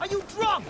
Are you drunk?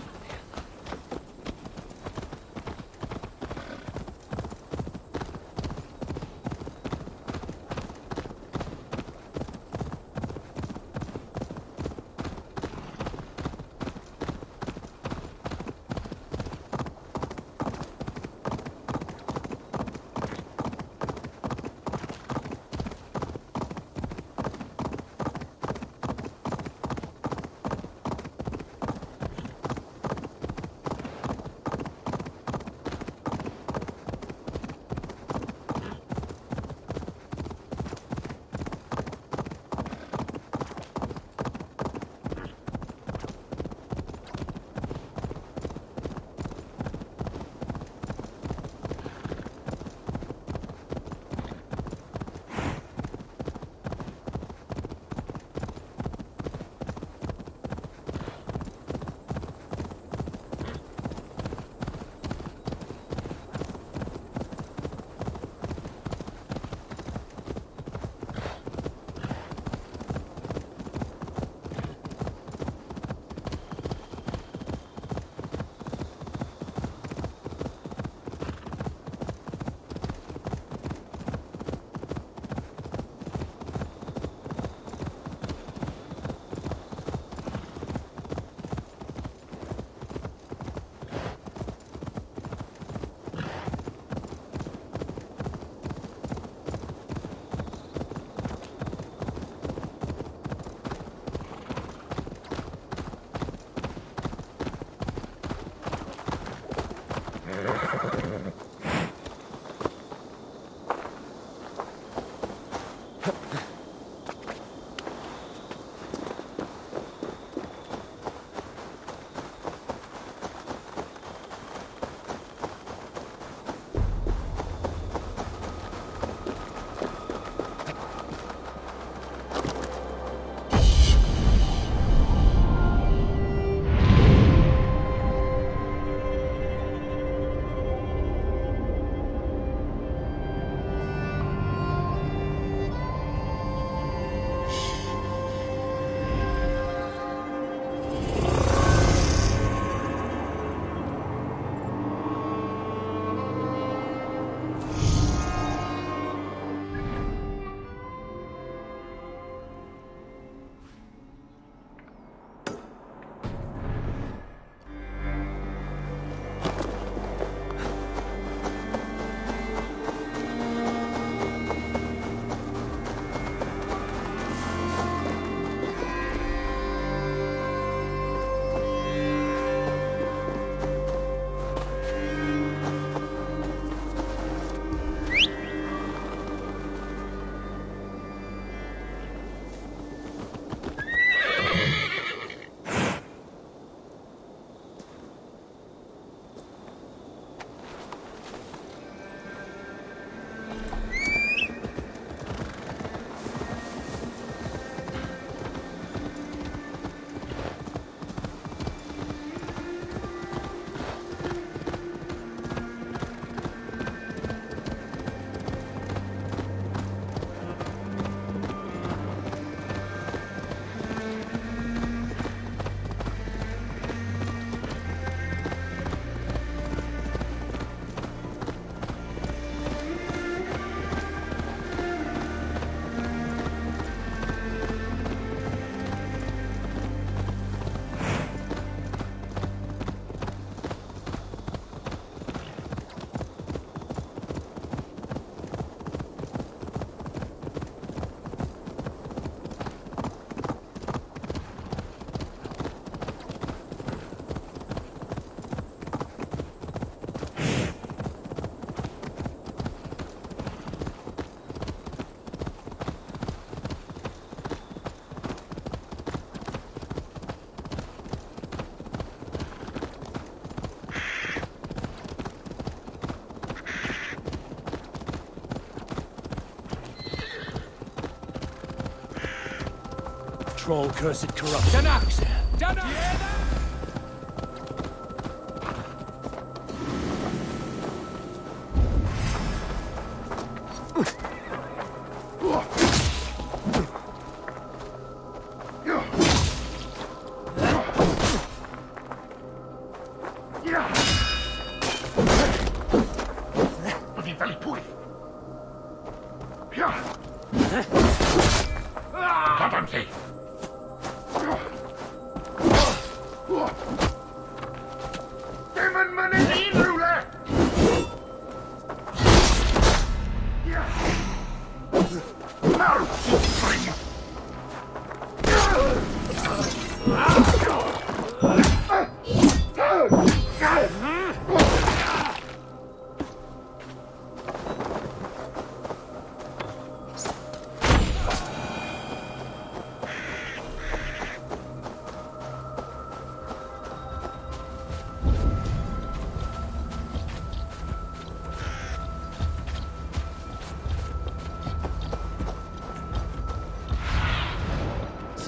troll cursed corrupt. Danax! Danax!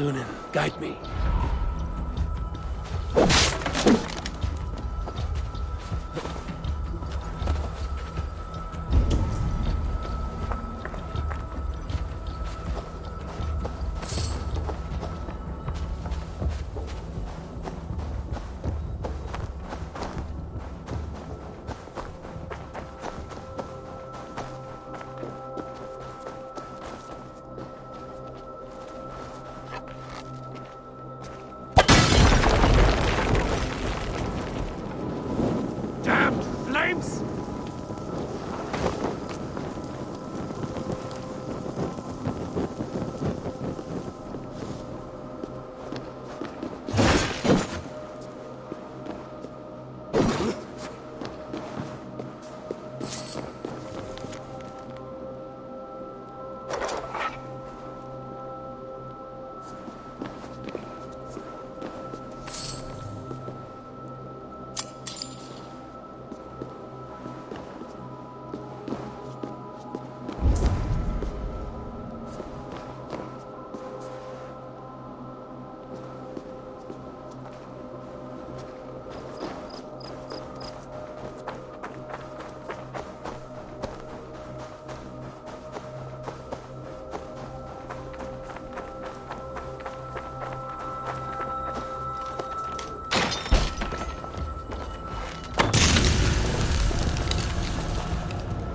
Sunan, guide me.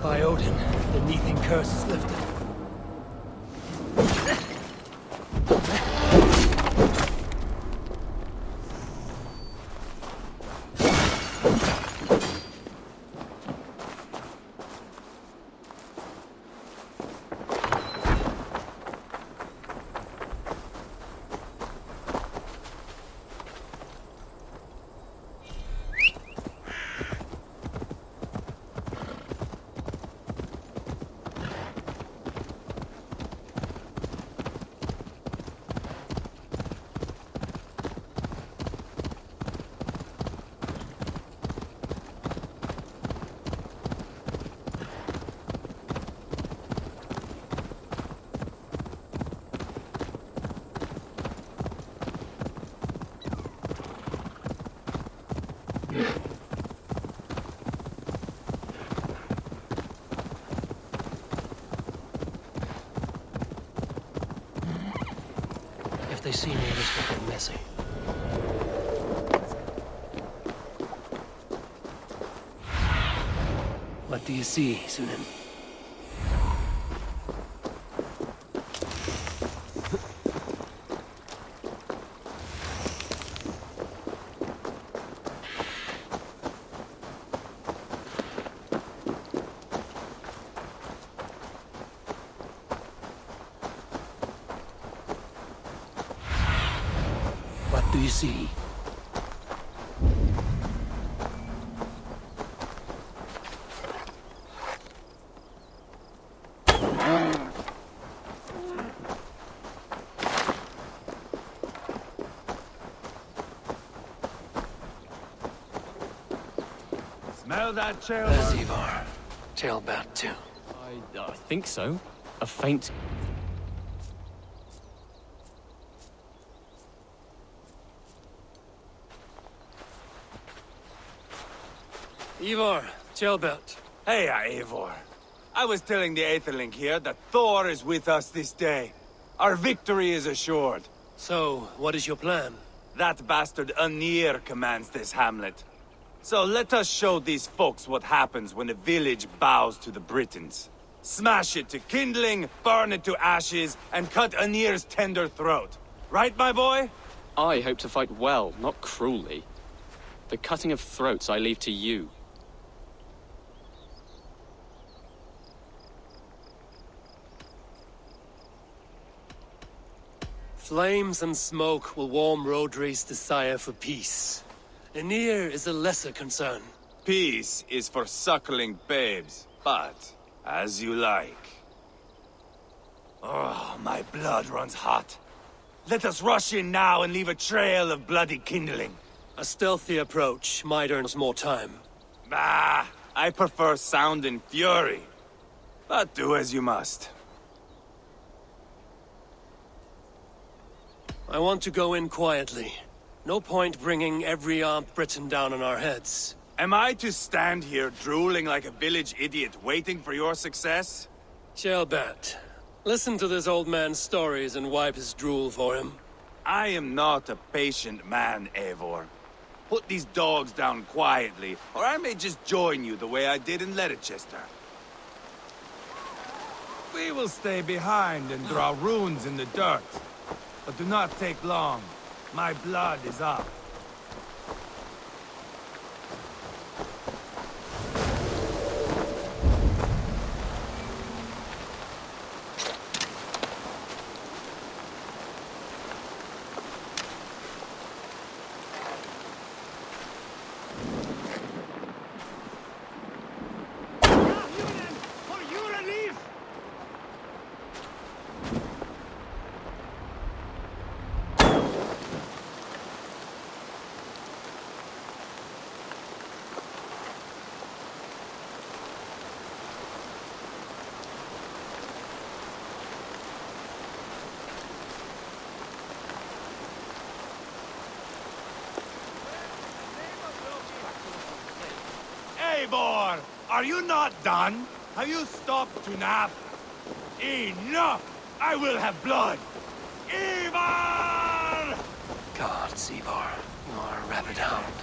By Odin, the Neething curse is lifted. If they see me, this will get messy. What do you see, Sunan? What do you see? Smell that tail? There's Ivar. Tailbat too. I think so. A faint... Ivar, Tjelbert. Hey, Eivor. I was telling the Aetherling here that Thor is with us this day. Our victory is assured. So, what is your plan? That bastard Anir commands this hamlet. So let us show these folks what happens when a village bows to the Britons. Smash it to kindling, burn it to ashes, and cut Anir's tender throat. Right, my boy? I hope to fight well, not cruelly. The cutting of throats I leave to you. Flames and smoke will warm Rodri's desire for peace. Anir is a lesser concern. Peace is for suckling babes, but as you like. Oh, my blood runs hot. Let us rush in now and leave a trail of bloody kindling. A stealthy approach might earn us more time. Bah, I prefer sound and fury. But do as you must. I want to go in quietly. No point bringing every armed Briton down on our heads. Am I to stand here drooling like a village idiot waiting for your success? Tjelbert, listen to this old man's stories and wipe his drool for him. I am not a patient man, Eivor. Put these dogs down quietly, or I may just join you the way I did in Leicester. We will stay behind and draw runes in the dirt. But do not take long. My blood is up. Eivor! Are you not done? Have you stopped to nap? Enough! I will have blood! Ivar! Gods, Ivar. You are a rabid hound.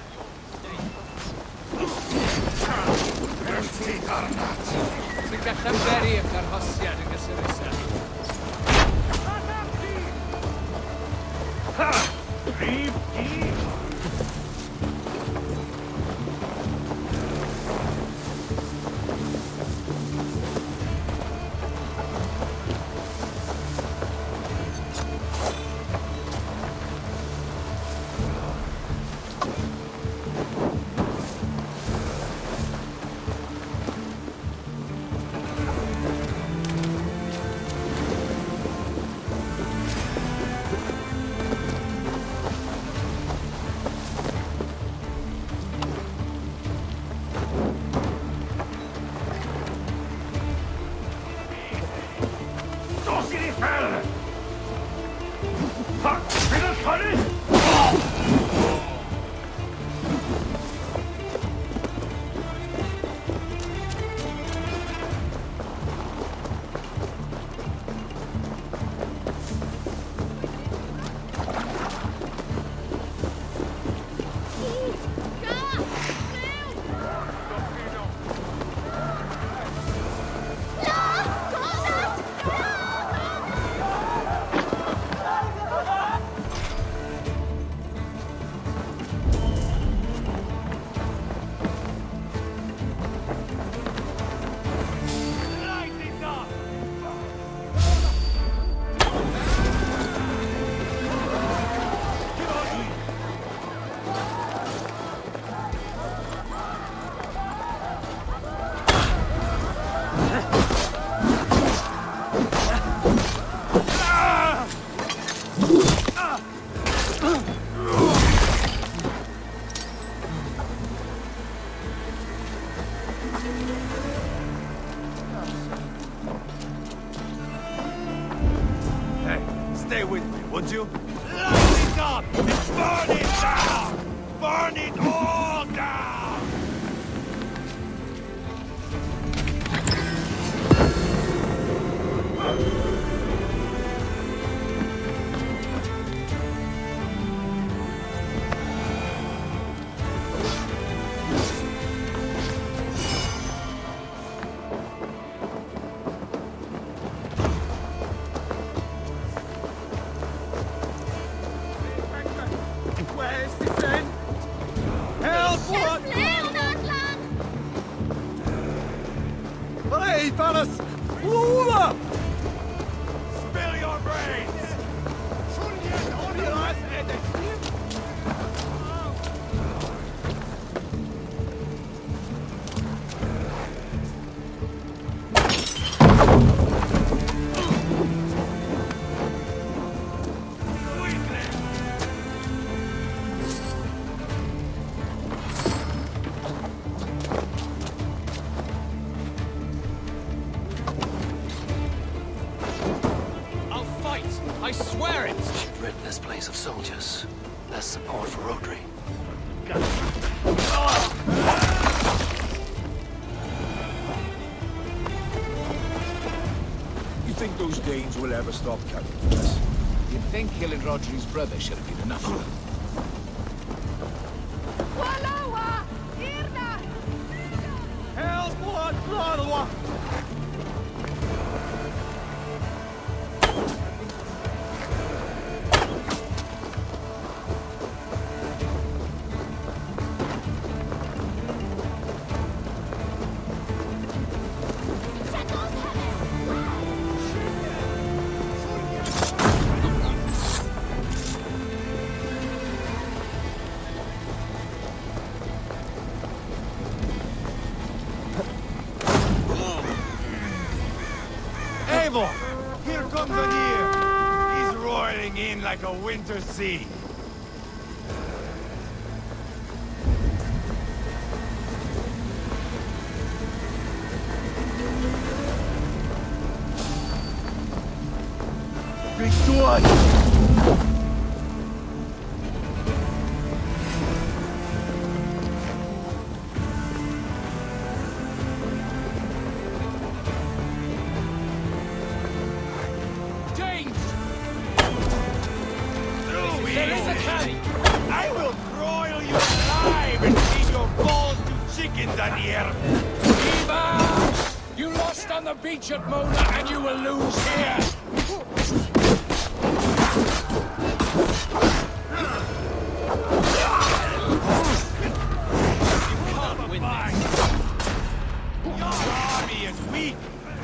Sy'n gallu beri ac arhosiad yn gysur isel. Stay with me, would you? Light it up and burn it down! Burn it all down! Lula! Spill your brains! I'll fight! I swear it! Rid this place of soldiers. Less support for Rodri. You think those Danes will ever stop coming for us? You'd think killing Rodri's brother should have been enough for them. Eivor! Here comes Anir! He's roaring in like a winter sea. James! I will broil you alive and feed your balls to chickens, Anir! Eva! You lost on the beach at Mona, and you will lose here! Can't win this. Your army is weak!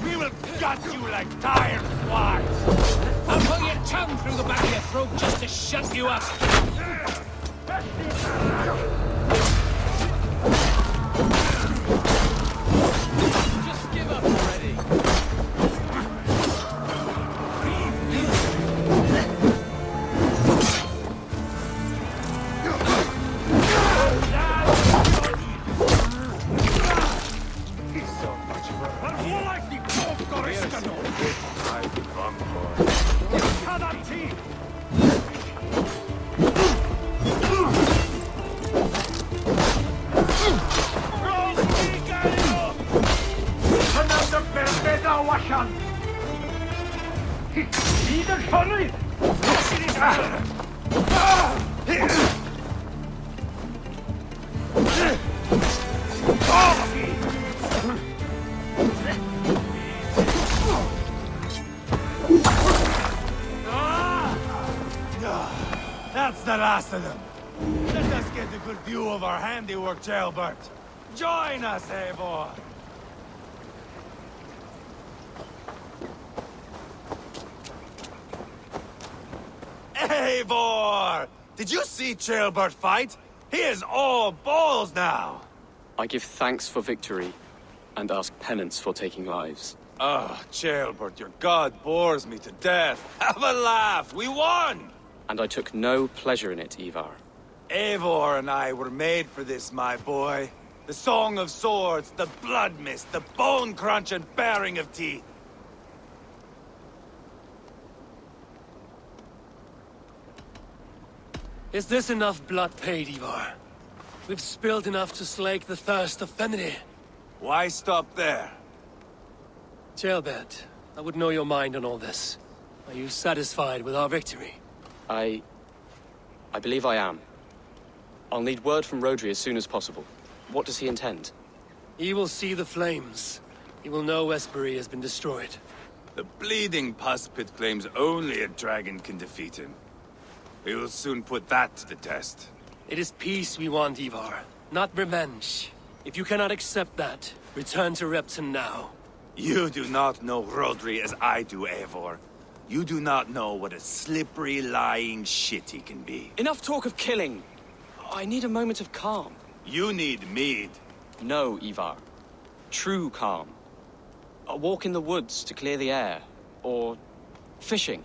We will gut you like tired swines! I'll pull your tongue through the back of your throat just to shut you up! Just give up already! That's the last of them. Let us get a good view of our handiwork, Jailbert. Join us, Eivor! Eivor! Did you see Jailbert fight? He is all balls now! I give thanks for victory, and ask penance for taking lives. Oh, Jailbert, your god bores me to death. Have a laugh! We won! And I took no pleasure in it, Ivar. Eivor and I were made for this, my boy. The song of swords, the blood mist, the bone crunch and baring of teeth. Is this enough blood paid, Ivar? We've spilled enough to slake the thirst of Fenrir. Why stop there? Jailbert, I would know your mind on all this. Are you satisfied with our victory? I believe I am. I'll need word from Rodri as soon as possible. What does he intend? He will see the flames. He will know Espery has been destroyed. The bleeding pus pit claims only a dragon can defeat him. We will soon put that to the test. It is peace we want, Ivar, not revenge. If you cannot accept that, return to Repton now. You do not know Rodri as I do, Eivor. You do not know what a slippery, lying shit he can be. Enough talk of killing. I need a moment of calm. You need mead. No, Ivar. True calm. A walk in the woods to clear the air. Or fishing.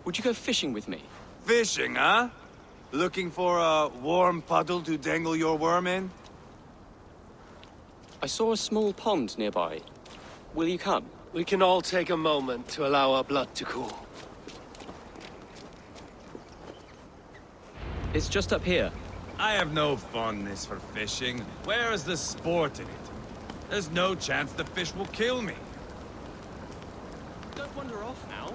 Would you go fishing with me? Fishing, huh? Looking for a warm puddle to dangle your worm in? I saw a small pond nearby. Will you come? We can all take a moment to allow our blood to cool. It's just up here. I have no fondness for fishing. Where is the sport in it? There's no chance the fish will kill me. Don't wander off now.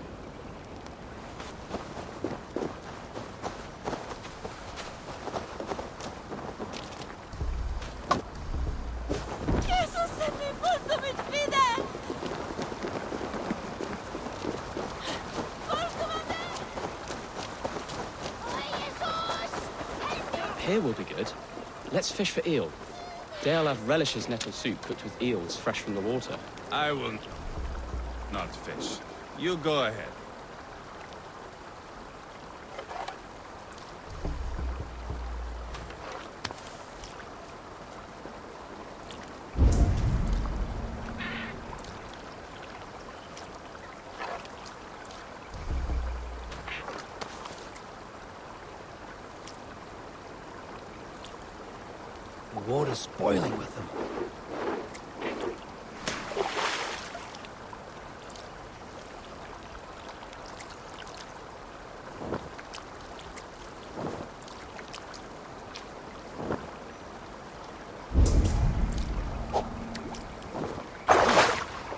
Here will be good. Let's fish for eel. Dale have relishes nettle soup cooked with eels fresh from the water. I will not fish. You go ahead. The water's boiling with them.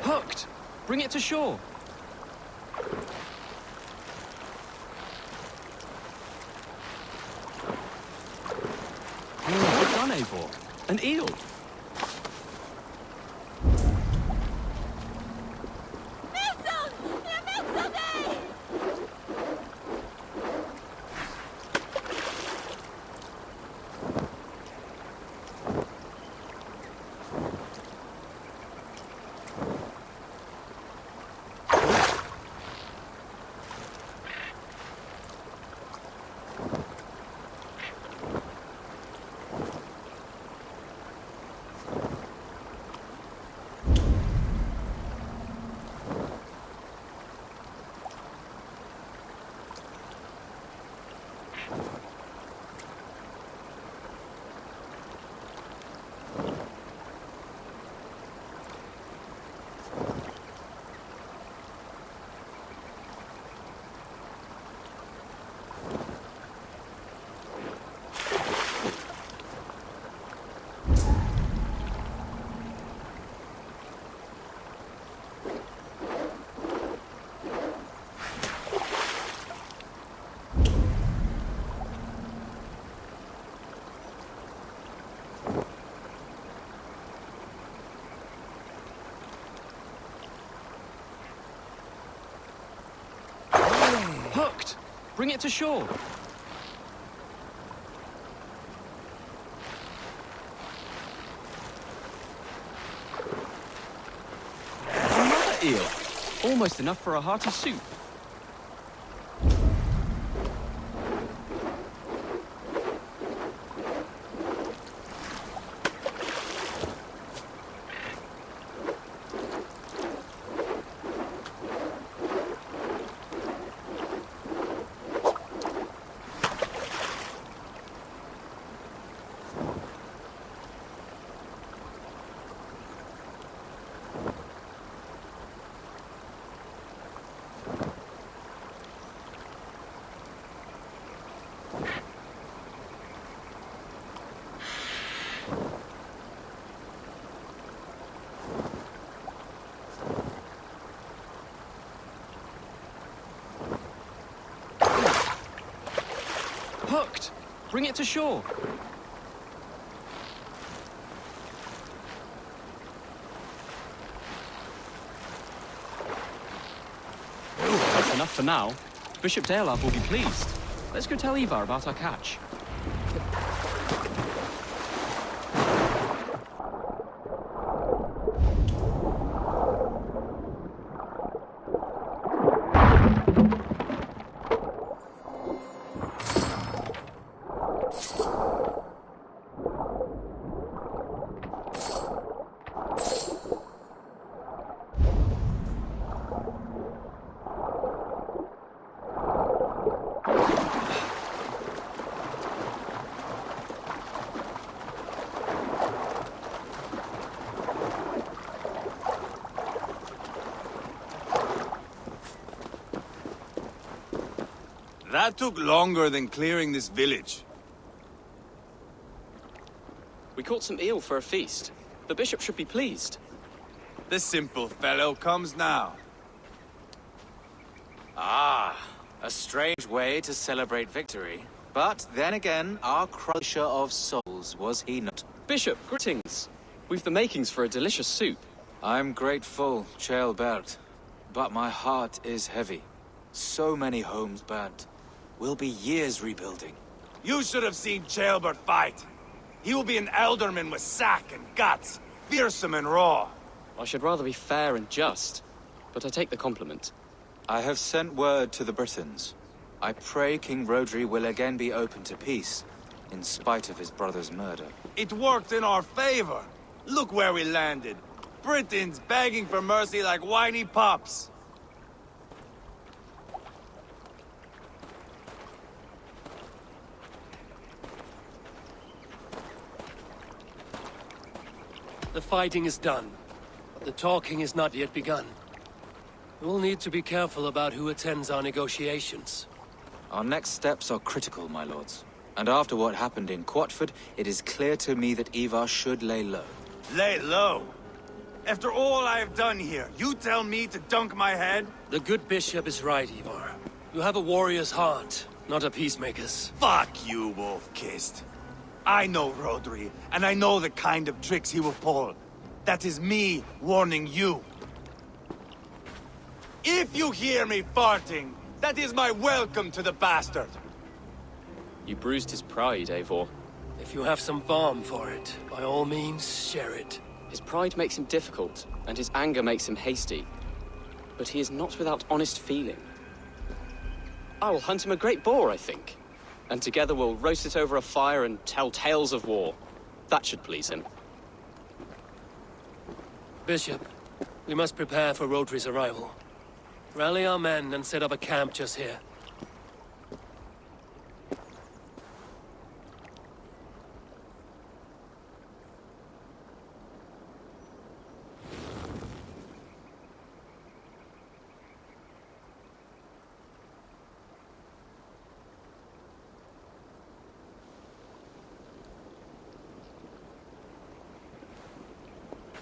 Hooked! Bring it to shore. Well done, Eivor. An eel. Hooked! Bring it to shore. Another eel. Almost enough for a hearty soup. Hooked! Bring it to shore. That's enough for now. Bishop Dalab will be pleased. Let's go tell Ivar about our catch. That took longer than clearing this village. We caught some eel for a feast. The bishop should be pleased. The simple fellow comes now. Ah, a strange way to celebrate victory. But then again, our crusher of souls, was he not? Bishop, greetings. We've the makings for a delicious soup. I'm grateful, Ceolbert, but my heart is heavy. So many homes burnt. We'll be years rebuilding. You should have seen Ceolbert fight. He will be an alderman with sack and guts, fearsome and raw. I should rather be fair and just, but I take the compliment. I have sent word to the Britons. I pray King Rodri will again be open to peace, in spite of his brother's murder. It worked in our favor. Look where we landed. Britons begging for mercy like whiny pups. The fighting is done, but the talking is not yet begun. We'll need to be careful about who attends our negotiations. Our next steps are critical, my lords. And after what happened in Quatford, it is clear to me that Ivar should lay low. Lay low? After all I have done here, you tell me to dunk my head? The good bishop is right, Ivar. You have a warrior's heart, not a peacemaker's. Fuck you, Wolf-Kissed. I know Rodri, and I know the kind of tricks he will pull. That is me warning you. If you hear me farting, that is my welcome to the bastard. You bruised his pride, Eivor. If you have some balm for it, by all means, share it. His pride makes him difficult, and his anger makes him hasty. But he is not without honest feeling. I will hunt him a great boar, I think. And together we'll roast it over a fire and tell tales of war. That should please him. Bishop, we must prepare for Rodri's arrival. Rally our men and set up a camp just here.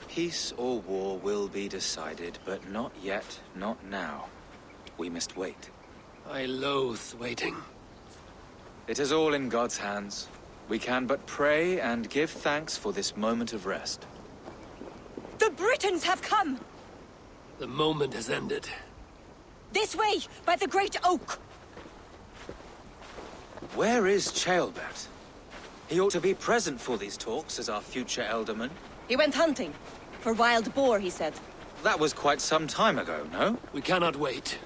Peace or war will be decided, but not yet, not now. We must wait. I loathe waiting. It is all in God's hands. We can but pray and give thanks for this moment of rest. The Britons have come! The moment has ended. This way, by the Great Oak! Where is Ceolbert? He ought to be present for these talks as our future elderman. He went hunting. For wild boar, he said. That was quite some time ago, no? We cannot wait.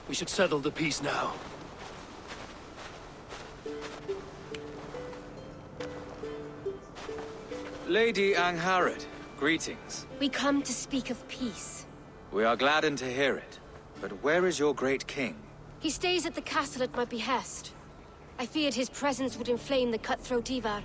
We should settle the peace now. Lady Angharad, greetings. We come to speak of peace. We are gladdened to hear it. But where is your great king? He stays at the castle at my behest. I feared his presence would inflame the cutthroat Ivar.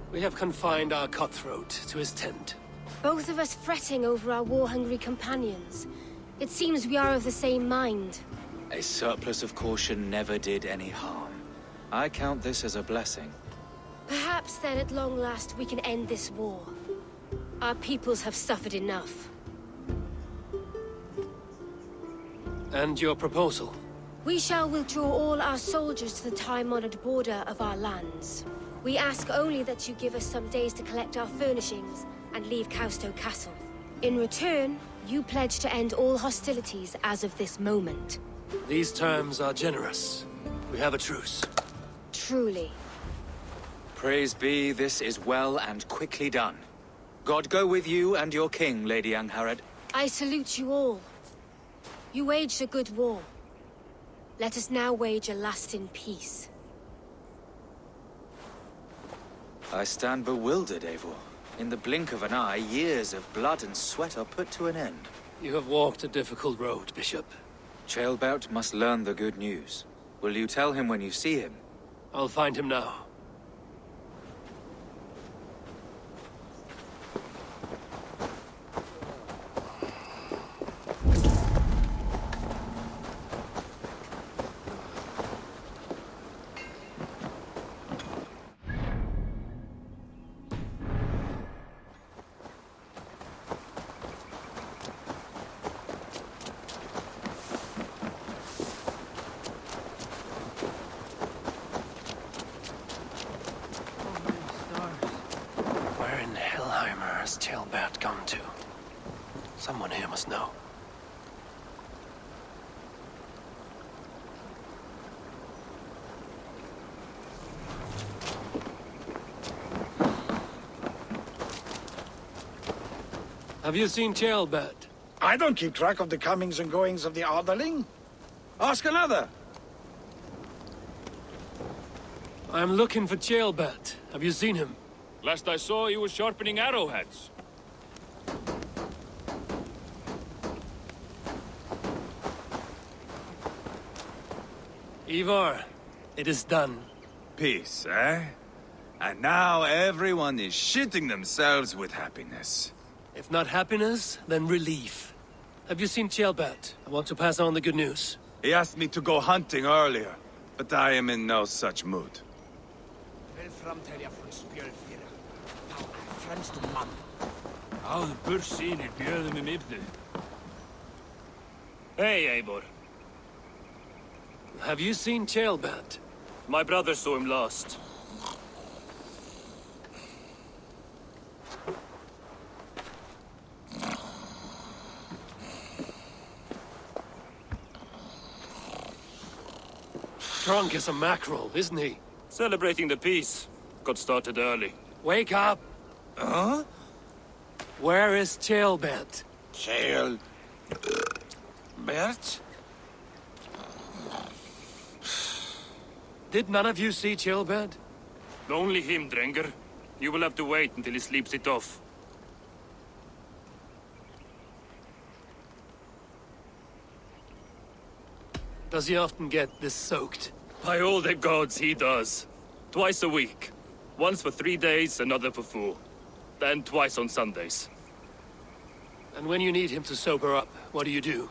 We have confined our cutthroat to his tent. Both of us fretting over our war-hungry companions. It seems we are of the same mind. A surplus of caution never did any harm. I count this as a blessing. Perhaps then at long last we can end this war. Our peoples have suffered enough. And your proposal? We shall withdraw all our soldiers to the time-honored border of our lands. We ask only that you give us some days to collect our furnishings and leave Causto Castle. In return, you pledge to end all hostilities as of this moment. These terms are generous. We have a truce. Truly. Praise be, this is well and quickly done. God go with you and your king, Lady Angharad. I salute you all. You waged a good war. Let us now wage a lasting peace. I stand bewildered, Eivor. In the blink of an eye, years of blood and sweat are put to an end. You have walked a difficult road, Bishop. Ceolbert must learn the good news. Will you tell him when you see him? I'll find him now. Where in Hellheimer has Ceolbert gone to? Someone here must know. Have you seen Ceolbert? I don't keep track of the comings and goings of the Adeling. Ask another. I'm looking for Ceolbert. Have you seen him? Last I saw, he was sharpening arrowheads. Ivar, it is done. Peace, eh? And now everyone is shitting themselves with happiness. If not happiness, then relief. Have you seen Ceolbert? I want to pass on the good news. He asked me to go hunting earlier, but I am in no such mood. Hey, Eivor. Have you seen Ceolbert? My brother saw him last. Drunk as a mackerel, isn't he? Celebrating the peace. Got started early. Wake up! Huh? Where is Ceolbert? Bert? Did none of you see Ceolbert? Only him, Drenger. You will have to wait until he sleeps it off. Does he often get this soaked? By all the gods, he does. Twice a week. Once for 3 days, another for 4. Then twice on Sundays. And when you need him to sober up, what do you do?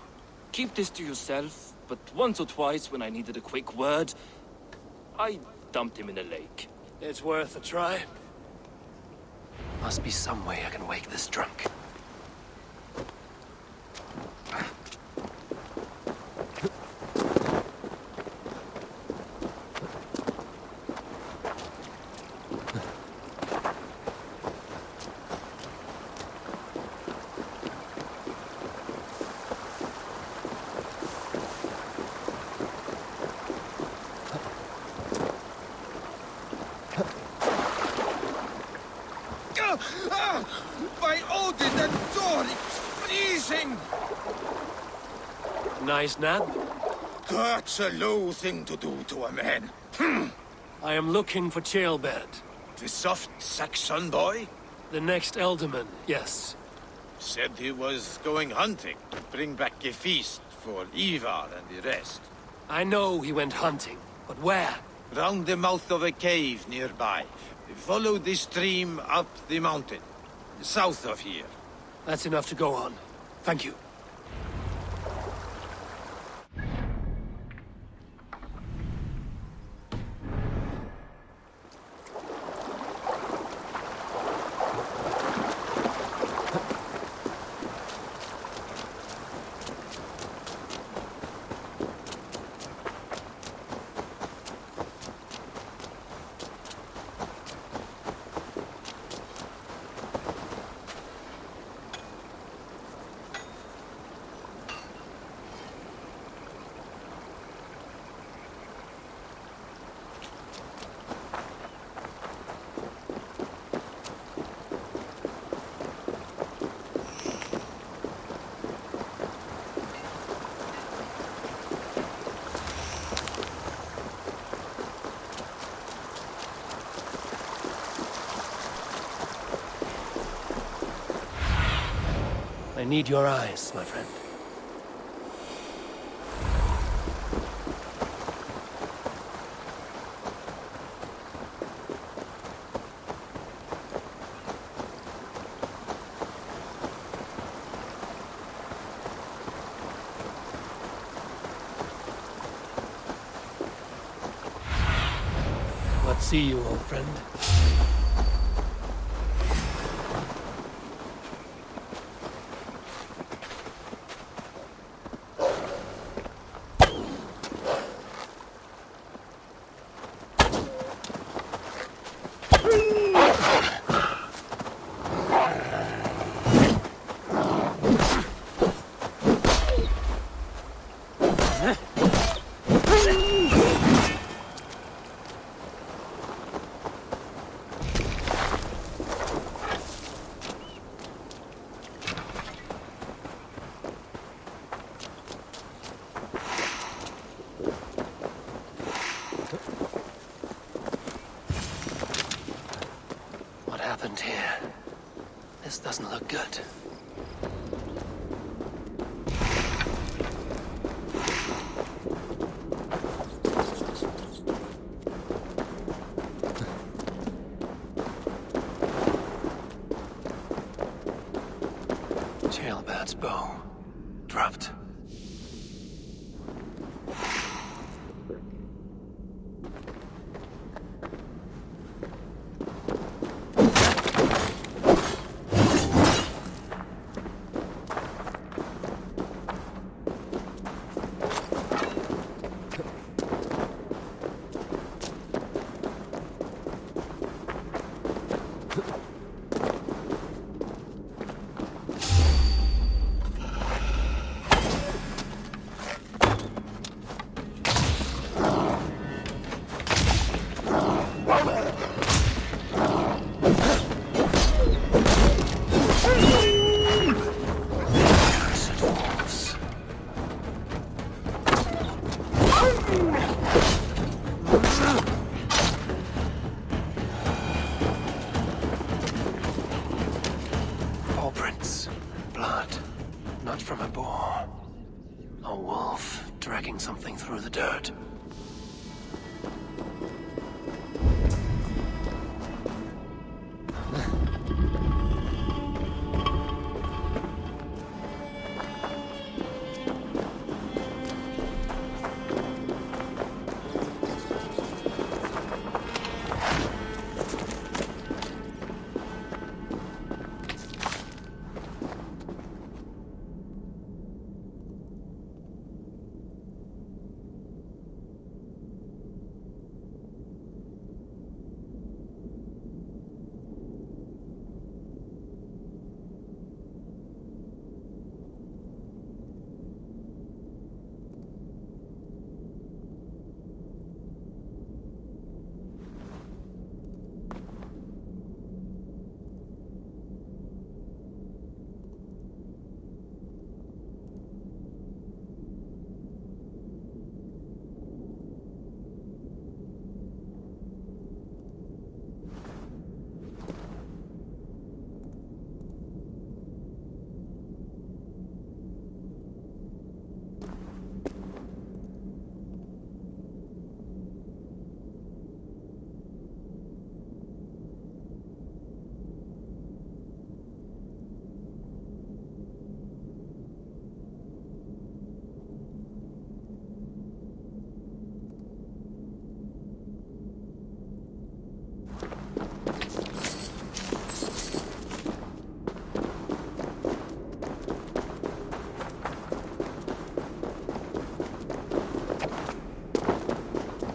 Keep this to yourself, but once or twice when I needed a quick word, I dumped him in a lake. It's worth a try. Must be some way I can wake this drunk. By Odin, that door is freezing! Nice nap? That's a low thing to do to a man. I am looking for Ceolbert. The soft Saxon boy The next Elderman, yes. said he was going hunting to bring back a feast for Ivar and the rest. I know he went hunting, but where? Round the mouth of a cave nearby. Follow the stream up the mountain. South of here. That's enough to go on. Thank you. I need your eyes, my friend. Let's see you, old friend. What happened here? This doesn't look good. Tailbat's bow. Dropped. Footprints. Blood. Not from a boar. A wolf dragging something through the dirt.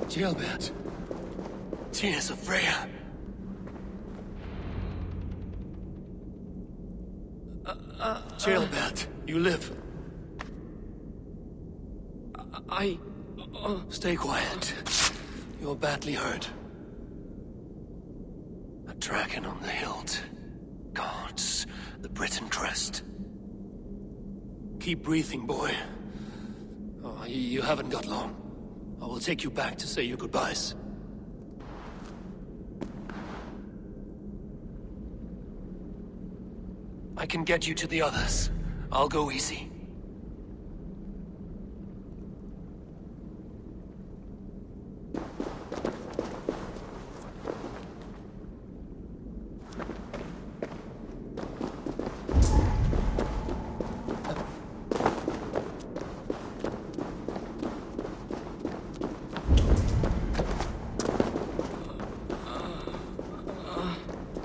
Jailbird. Tears of Freya. Jailbird, you live. Stay quiet. You're badly hurt. A dragon on the hilt. Gods, the Britain crest. Keep breathing, boy. Oh, you haven't got long. I will take you back to say your goodbyes. I can get you to the others. I'll go easy.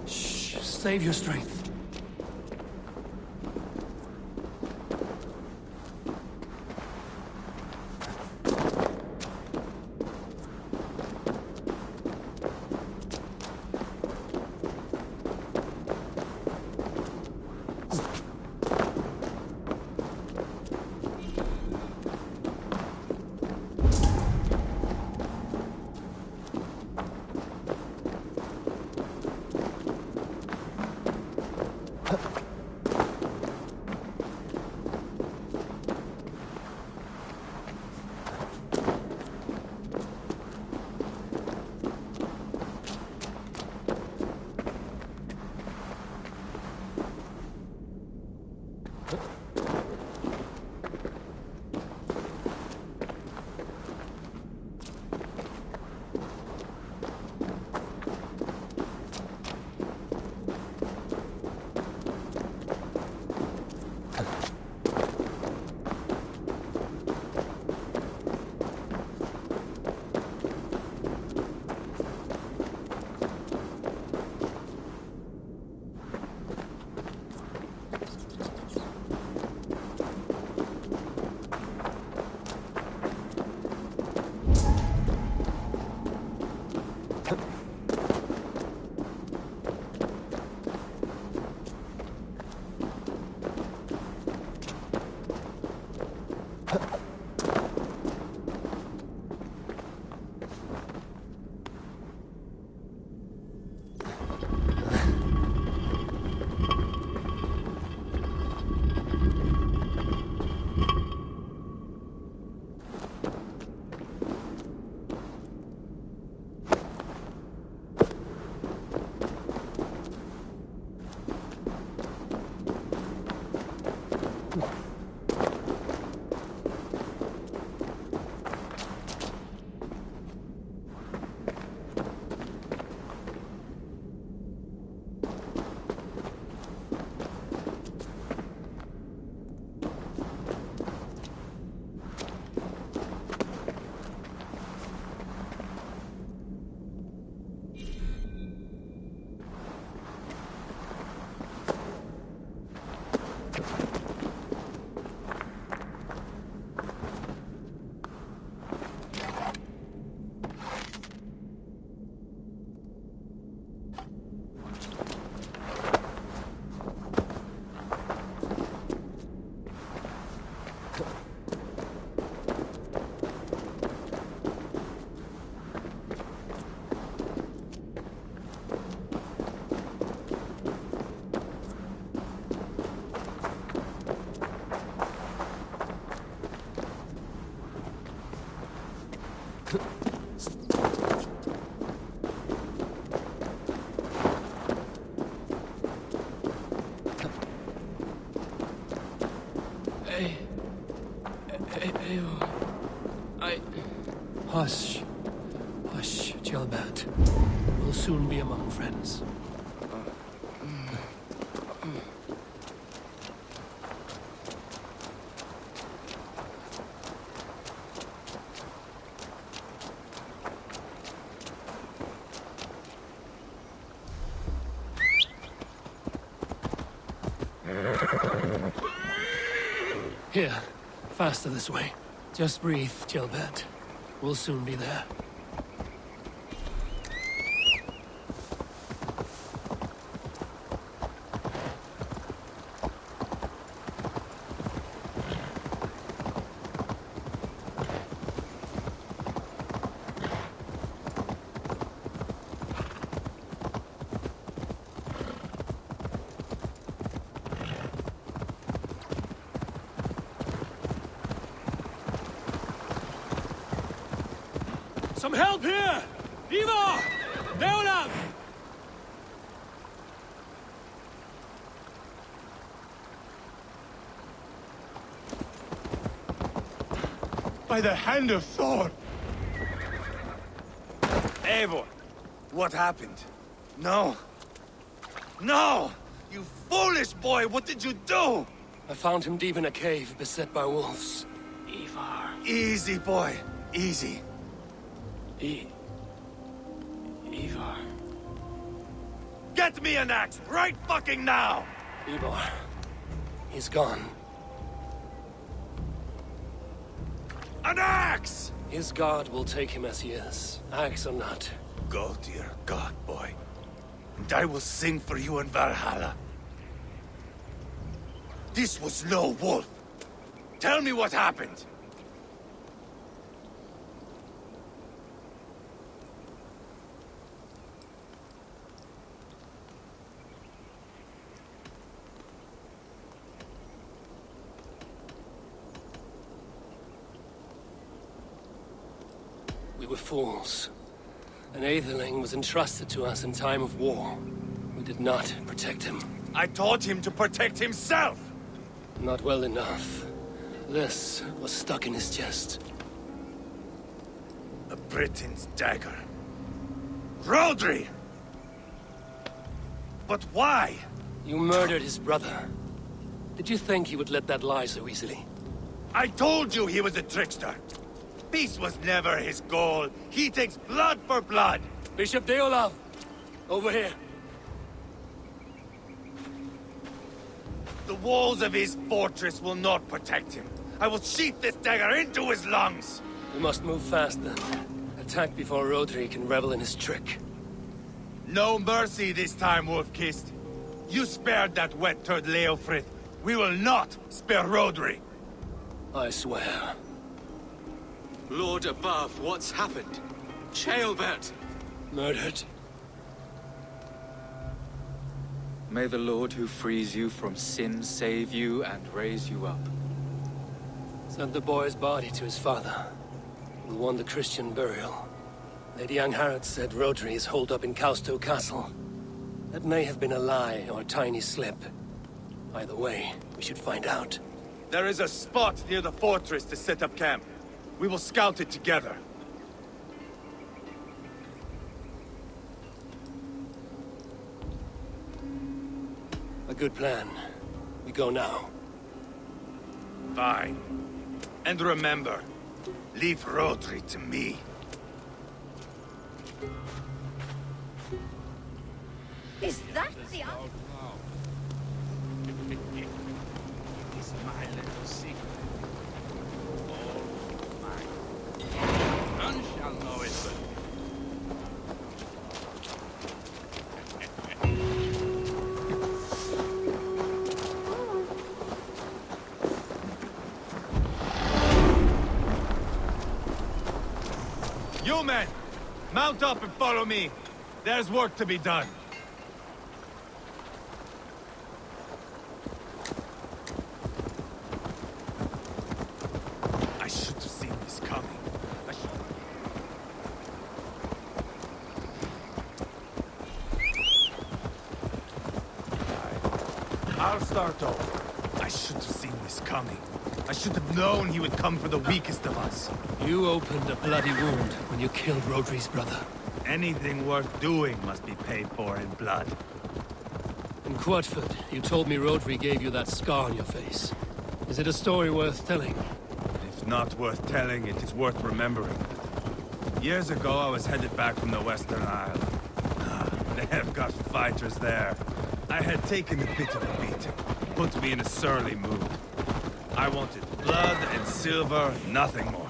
Shh, save your strength. Hush. Hush, Gilbert. We'll soon be among friends. Here, faster this way. Just breathe, Gilbert. We'll soon be there. Some help here! Viva! Leonard! by the hand of Thor! Eivor, what happened? No. No! You foolish boy, what did you do? I found him deep in a cave, beset by wolves. Ivar. Easy, boy. Easy. Ivar. Get me an axe right fucking now! Ivar. He's gone. An axe! His god will take him as he is, axe or not. Go to your god, boy. And I will sing for you in Valhalla. This was no wolf. Tell me what happened. We were fools. An Aetherling was entrusted to us in time of war. We did not protect him. I taught him to protect himself! Not well enough. This was stuck in his chest. A Briton's dagger. Rodri! But why? You murdered his brother. Did you think he would let that lie so easily? I told you he was a trickster. Peace was never his goal. He takes blood for blood. Bishop Deolav! Over here. The walls of his fortress will not protect him. I will sheath this dagger into his lungs. We must move fast then. Attack before Rodri can revel in his trick. No mercy this time, Wolf-Kissed. You spared that wet turd Leofrith. We will not spare Rodri. I swear. Lord above, what's happened? Ceolbert! Murdered. May the Lord who frees you from sin save you and raise you up. Sent the boy's body to his father. Will want the Christian burial. Lady Angharad said Rodri is holed up in Causto Castle. That may have been a lie or a tiny slip. Either way, we should find out. There is a spot near the fortress to set up camp. We will scout it together. A good plan. We go now. Fine. And remember, leave Rodri to me. Is that the... It's my little secret. All mine. None shall know it but You men! Mount up and follow me. There's work to be done. I should have seen this coming. I'll start over. I should have seen this coming. I should have known he would come for the weakest of us. You opened a bloody wound when you killed Rodri's brother. Anything worth doing must be paid for in blood. In Quadford, you told me Rodri gave you that scar on your face. Is it a story worth telling? If not worth telling, it is worth remembering. Years ago, I was headed back from the Western Isle. They have got fighters there. I had taken a bit of a beating. Put me in a surly mood. I wanted blood and silver, nothing more.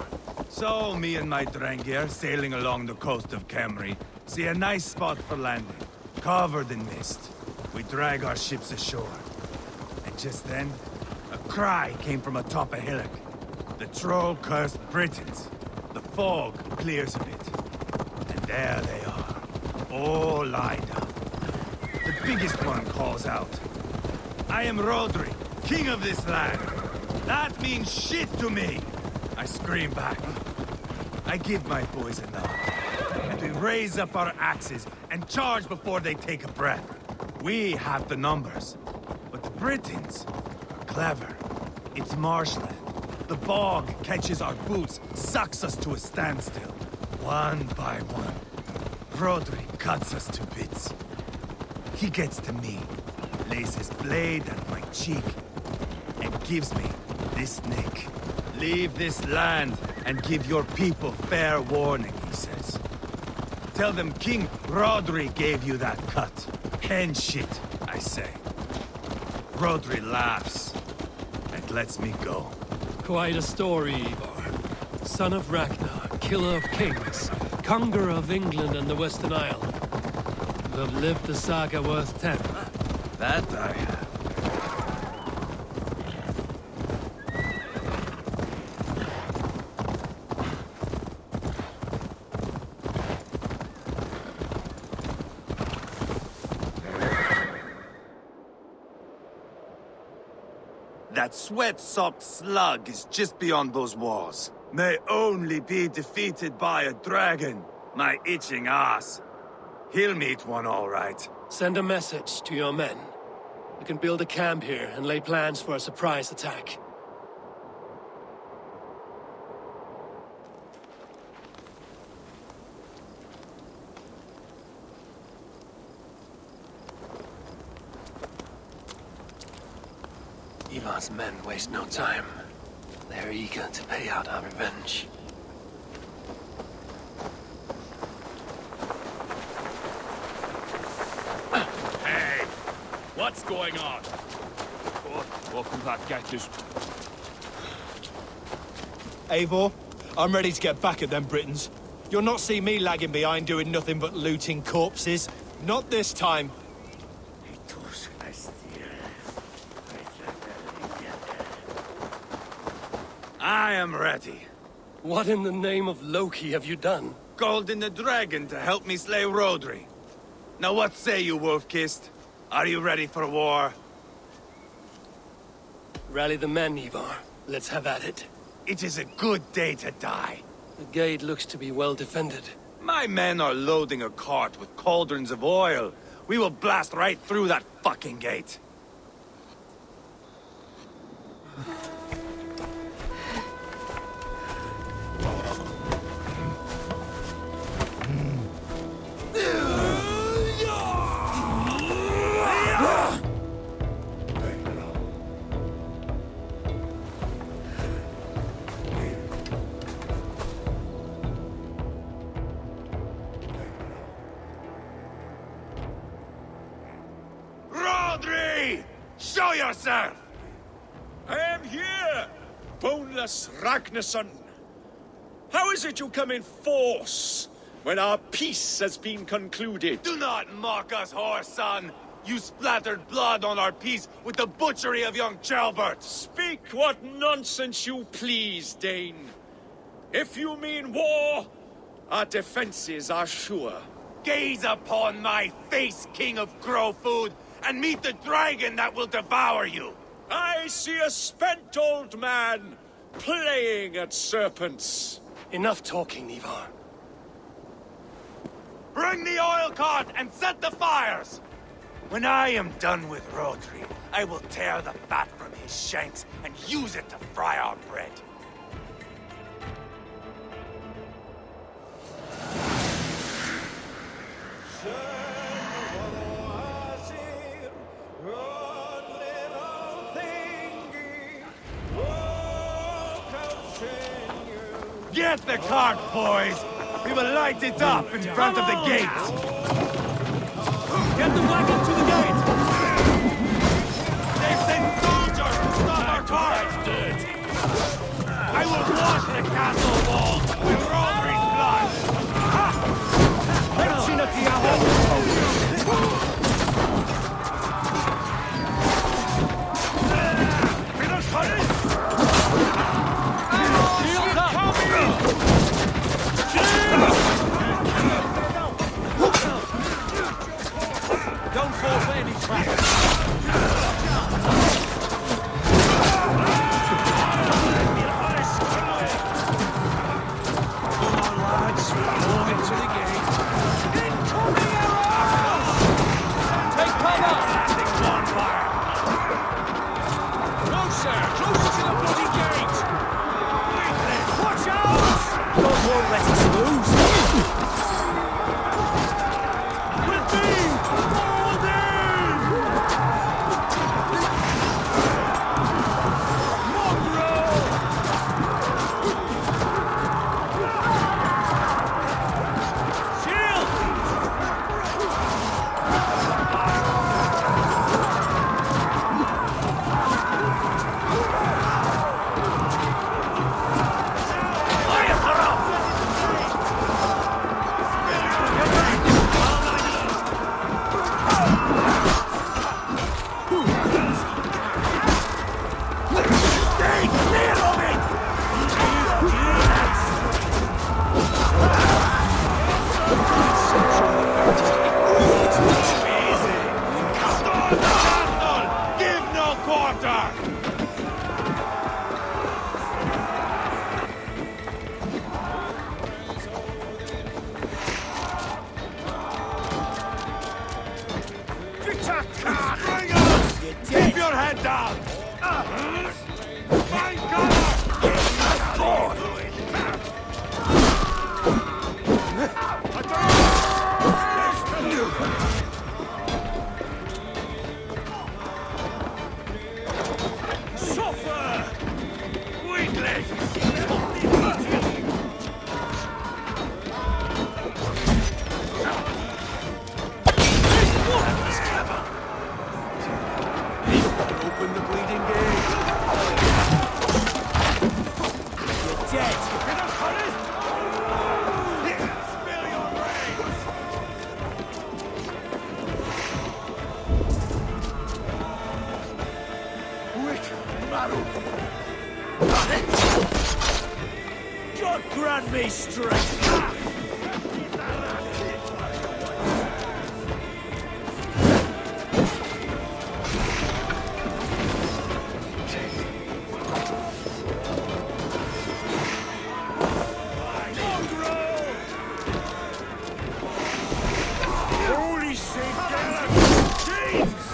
So, me and my Drengir, sailing along the coast of Kemri, see a nice spot for landing, covered in mist. We drag our ships ashore. And just then, a cry came from atop a hillock. The troll-cursed Britons. The fog clears a bit. And there they are, all lined up. The biggest one calls out, "I am Rodri, king of this land. That means shit to me!" I scream back. I give my boys a nod. And we raise up our axes and charge before they take a breath. We have the numbers. But the Britons are clever. It's marshland. The bog catches our boots, sucks us to a standstill. One by one, Rodri cuts us to bits. He gets to me, lays his blade at my cheek, and gives me this nick. Leave this land and give your people fair warning, he says. Tell them King Rodri gave you that cut. Hen shit, I say. Rodri laughs and lets me go. Quite a story, Ivar. Son of Ragnar, killer of kings, conqueror of England and the Western Isle. You have lived the saga worth 10. That I have. That sweat-soaked slug is just beyond those walls. May only be defeated by a dragon, my itching ass. He'll meet one all right. Send a message to your men. We can build a camp here and lay plans for a surprise attack. Ivar's men waste no time. They're eager to pay out our revenge. Hey! What's going on? Welcome back, Gators. Eivor, I'm ready to get back at them Britons. You'll not see me lagging behind doing nothing but looting corpses. Not this time. I am ready. What in the name of Loki have you done? Called in the dragon to help me slay Rodri. Now what say you, Wolf-Kissed? Are you ready for war? Rally the men, Ivar. Let's have at it. It is a good day to die. The gate looks to be well defended. My men are loading a cart with cauldrons of oil. We will blast right through that fucking gate. Rodri! Show yourself! I am here, boneless Ragnarsson. How is it you come in force when our peace has been concluded? Do not mock us, whoreson! You splattered blood on our peace with the butchery of young Chalbert! Speak what nonsense you please, Dane. If you mean war, our defenses are sure. Gaze upon my face, King of Crow Food, and meet the dragon that will devour you! I see a spent old man playing at serpents. Enough talking, Ivar. Bring the oil cart and set the fires! When I am done with Rodri, I will tear the fat from his shanks and use it to fry our bread. Get the cart, boys! We will light it up in front of the gate! Get the wagon to the gate! They've sent soldiers to stop our cart! I will wash the castle walls with Rodri's blood! Don't fall for any traps. Come on, lads. Moving to the gate. Incoming arrows! Take cover! No, sir. Closer to the bloody gate! down! Find cover! Suffer! Weaklings! Open the bleeding gate! You're dead! Spill your brains! God grant me strength! Holy shit! James!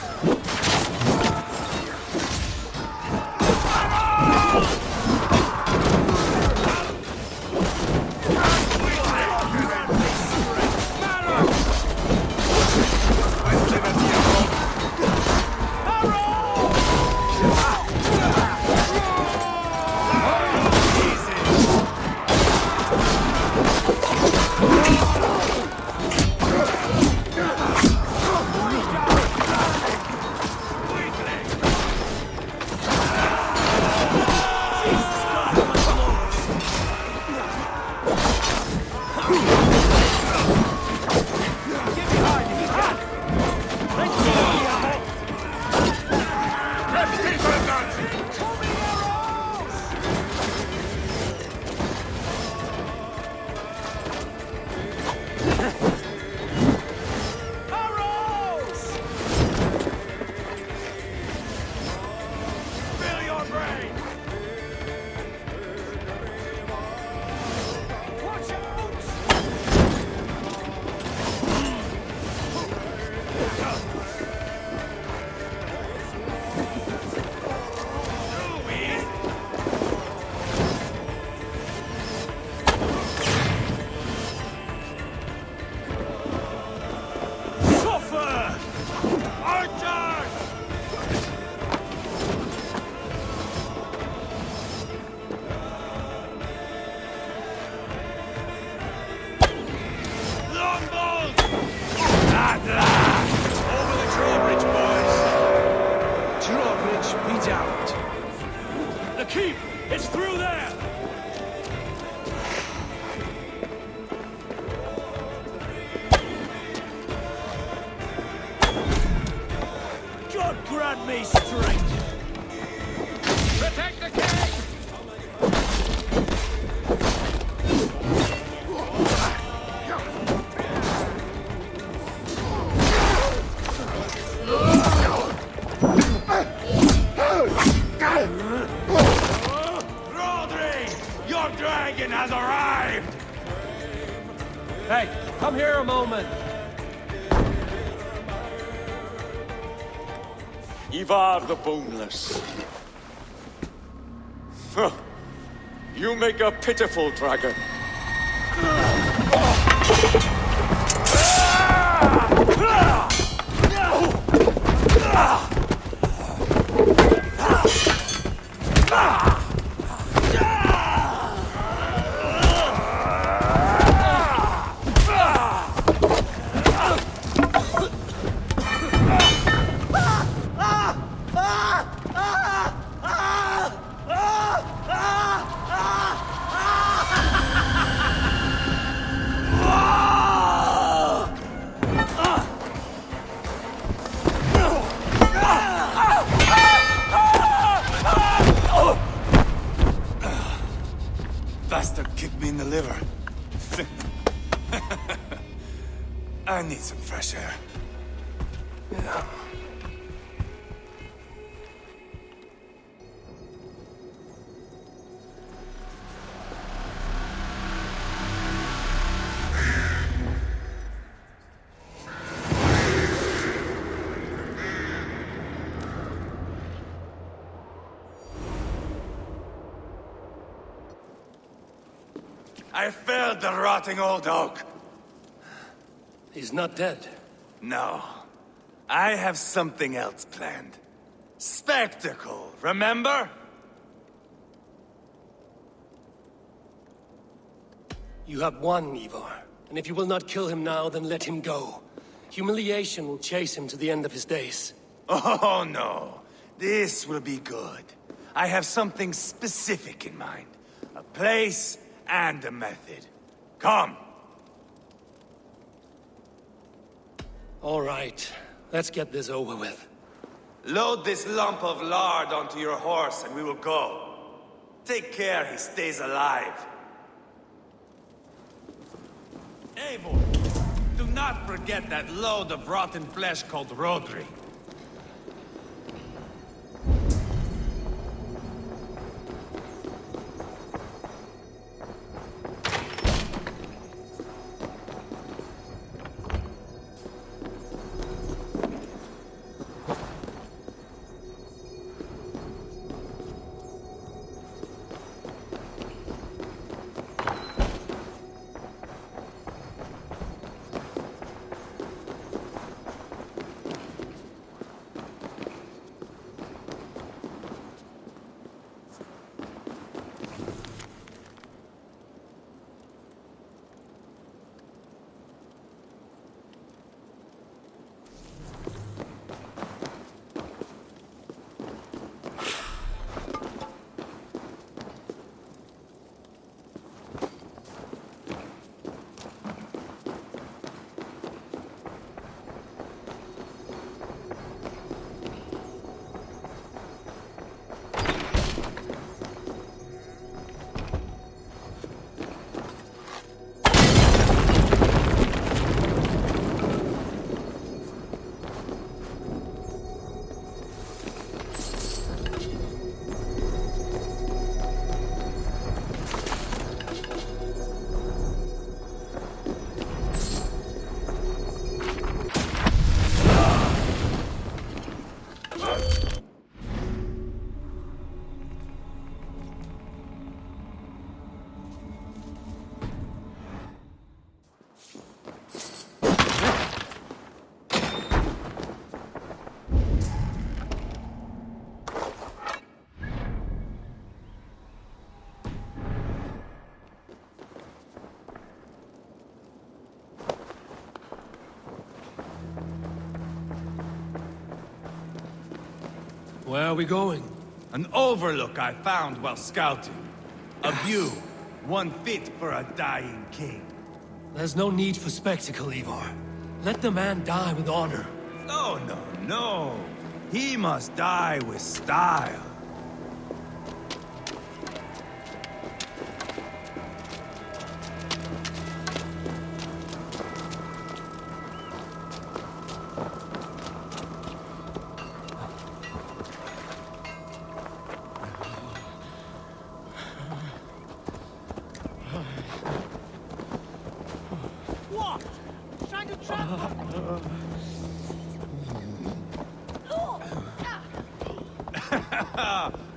The keep! It's through there! God grant me strength! Protect the gate! Your dragon has arrived! Hey, come here a moment. Ivar the Boneless. Huh. You make a pitiful dragon. Bastard kicked me in the liver. I need some fresh air. Yeah. I felled the rotting old oak. He's not dead. No. I have something else planned. Spectacle, remember? You have won, Ivar. And if you will not kill him now, then let him go. Humiliation will chase him to the end of his days. Oh, no. This will be good. I have something specific in mind. A place and a method. Come. All right. Let's get this over with. Load this lump of lard onto your horse and we will go. Take care he stays alive. Eivor, do not forget that load of rotten flesh called Rodri. Where are we going? An overlook I found while scouting. A view, one fit for a dying king. There's no need for spectacle, Ivar. Let the man die with honor. Oh, no, no. He must die with style.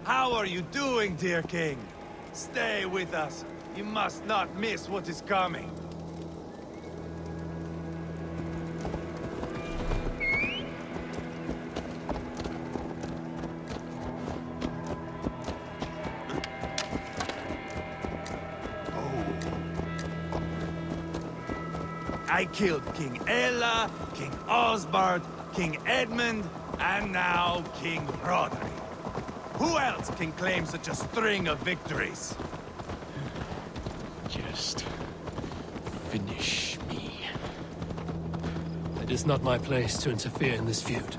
How are you doing, dear king? Stay with us. You must not miss what is coming. I killed King Ella, King Osbert, King Edmund, and now King Rodri. Who else can claim such a string of victories? Just finish me. It is not my place to interfere in this feud.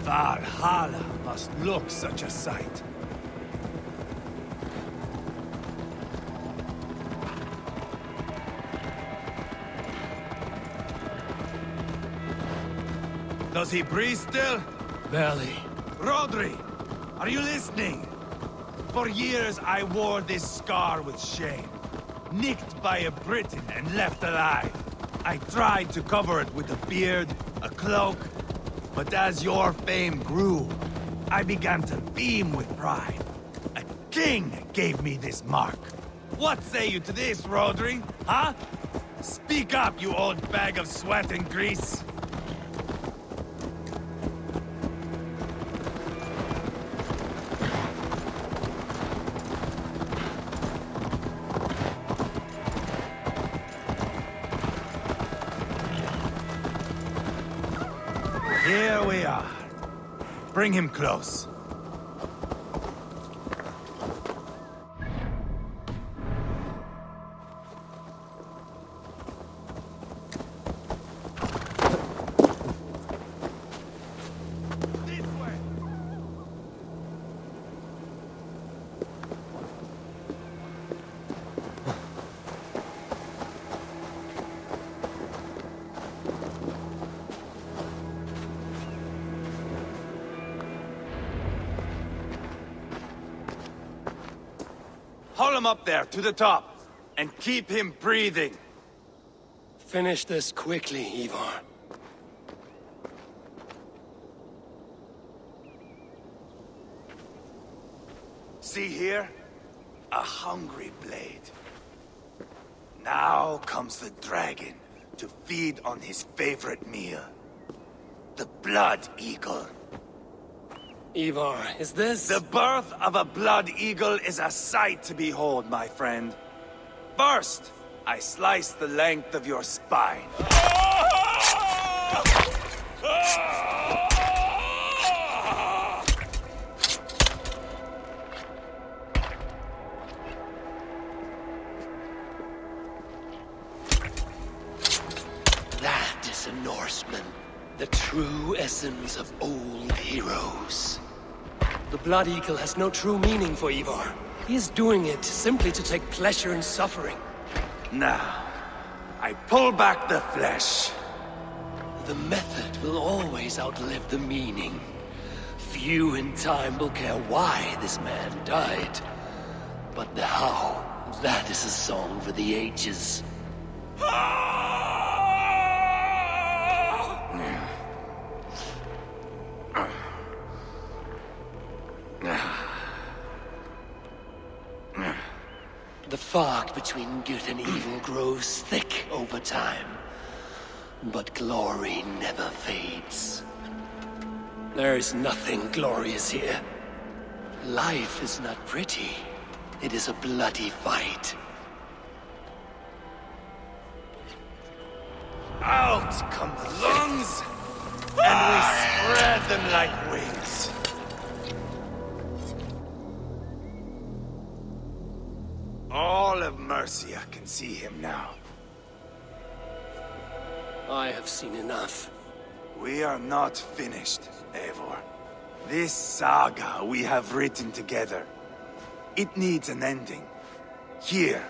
Valhalla must look such a sight. Does he breathe still? Barely. Rodri, are you listening? For years I wore this scar with shame. Nicked by a Briton and left alive. I tried to cover it with a beard, a cloak, but as your fame grew, I began to beam with pride. A king gave me this mark. What say you to this, Rodri? Huh? Speak up, you old bag of sweat and grease! Here we are. Bring him close. Haul him up there, to the top, and keep him breathing. Finish this quickly, Ivar. See here? A hungry blade. Now comes the dragon to feed on his favorite meal. The blood eagle. Ivar, is this... The birth of a blood eagle is a sight to behold, my friend. First, I slice the length of your spine. That is a Norseman. The true essence of old heroes. The Blood Eagle has no true meaning for Ivar. He is doing it simply to take pleasure in suffering. Now, I pull back the flesh. The method will always outlive the meaning. Few in time will care why this man died. But the how, that is a song for the ages. The fog between good and evil grows thick over time. But glory never fades. There is nothing glorious here. Life is not pretty. It is a bloody fight. Out come the lungs, and we spread them like wings. All of Mercia can see him now. I have seen enough. We are not finished, Eivor. This saga we have written together, it needs an ending. Here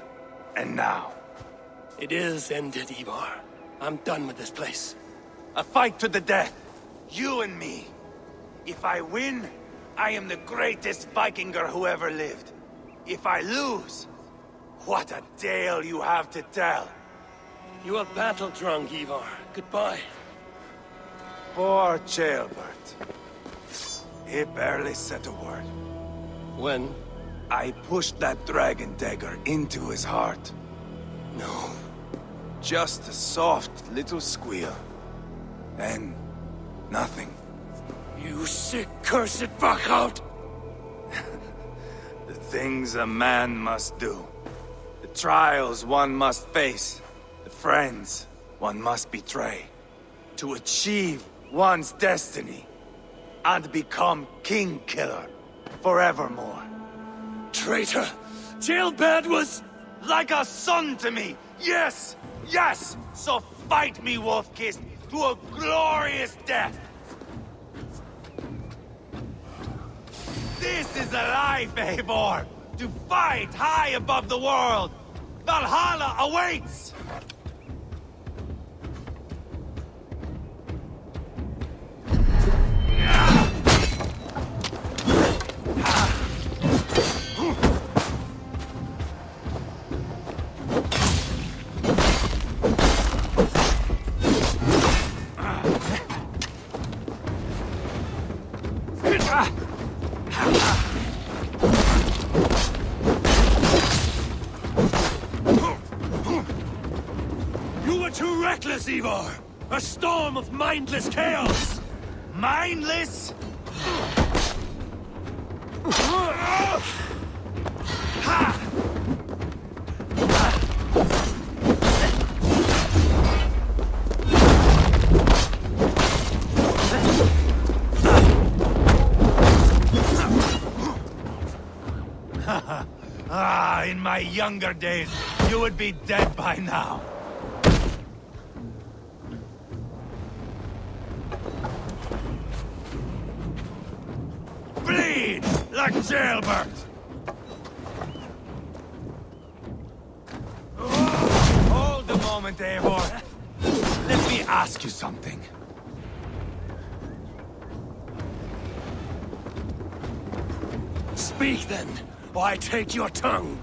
and now. It is ended, Ivar. I'm done with this place. A fight to the death. You and me. If I win, I am the greatest Vikinger who ever lived. If I lose, what a tale you have to tell. You are battle-drunk, Ivar. Goodbye. Poor Ceolbert. He barely said a word. When? I pushed that dragon dagger into his heart. No. Just a soft little squeal. And nothing. You sick, cursed fuck-out! The things a man must do. The trials one must face. The friends one must betray. To achieve one's destiny. And become king killer forevermore. Traitor! Ceolbert was... Like a son to me! Yes! Yes! So fight me, Wolf-Kissed, to a glorious death! This is a life, Eivor! To fight high above the world! Valhalla awaits! too reckless, Ivar! A storm of mindless chaos! Mindless? In my younger days, you would be dead by now. Bleed like jailbird! Hold the moment, Eivor. Let me ask you something. Speak then, or I take your tongue!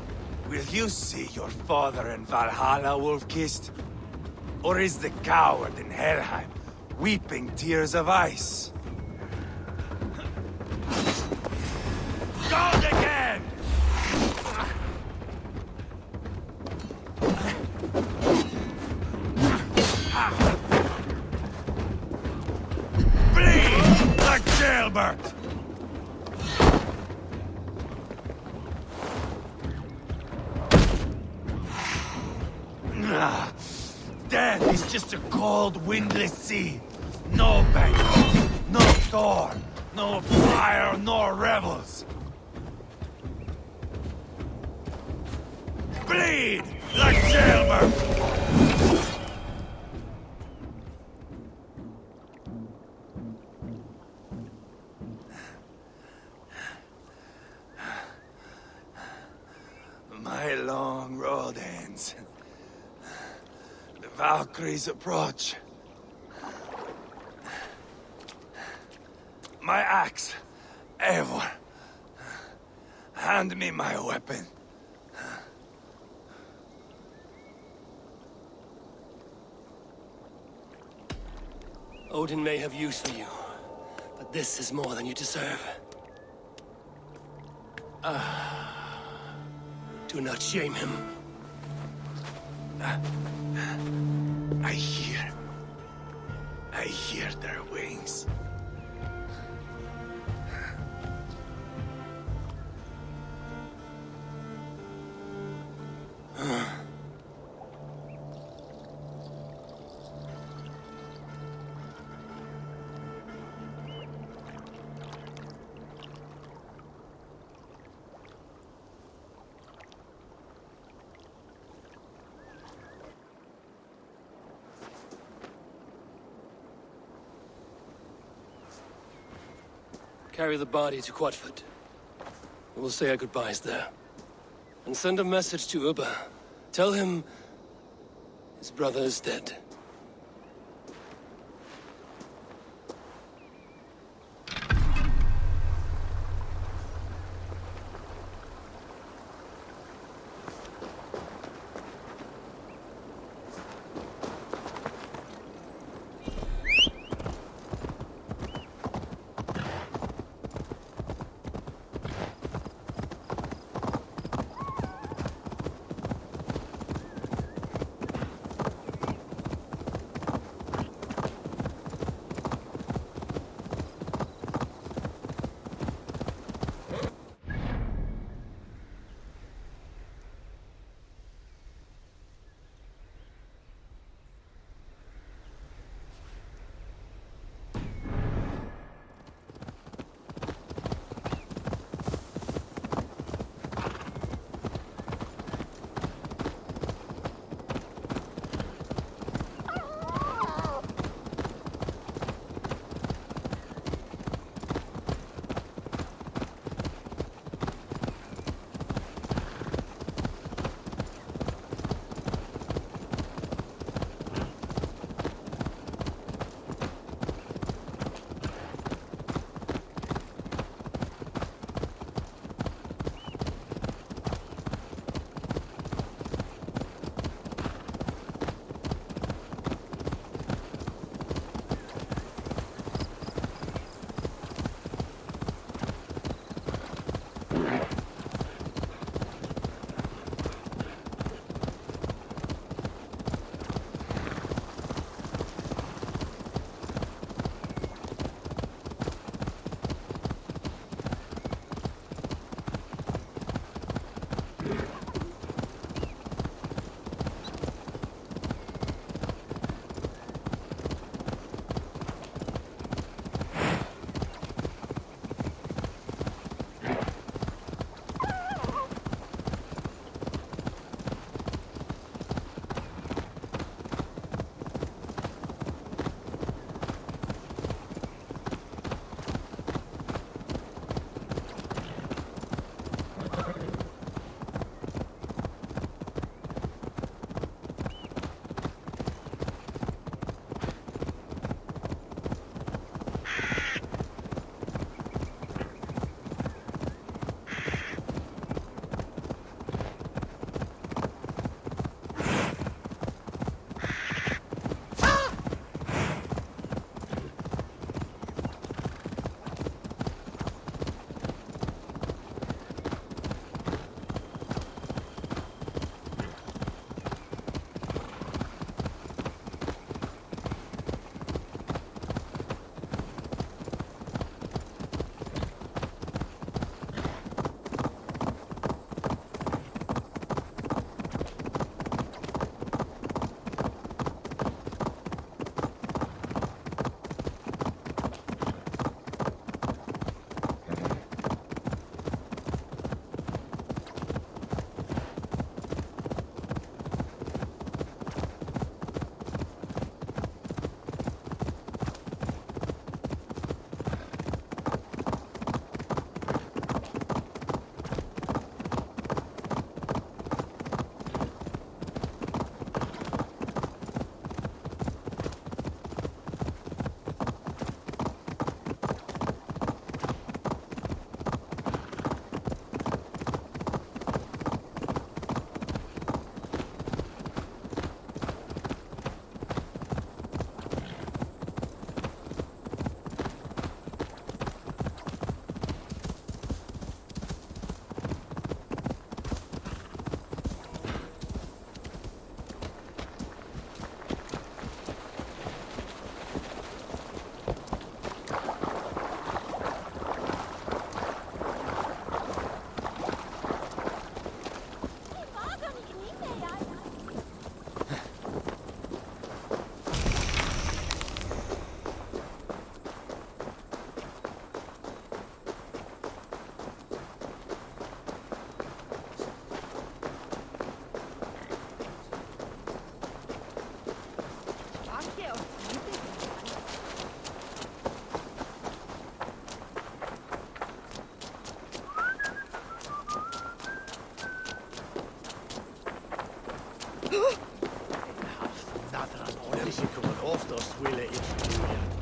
Will you see your father in Valhalla, wolf-kissed? Or is the coward in Helheim weeping tears of ice? God again! Bleed like jailbird! Death is just a cold, windless sea. No banquet, no door, no fire, no rebels. Bleed like jailbird! My long road ends. The Valkyries approach. My axe, Eivor. Hand me my weapon. Odin may have use for you, but this is more than you deserve. Do not shame him. I hear their wings. Carry the body to Quatford. We'll say our goodbyes there. And send a message to Ubba. Tell him his brother is dead.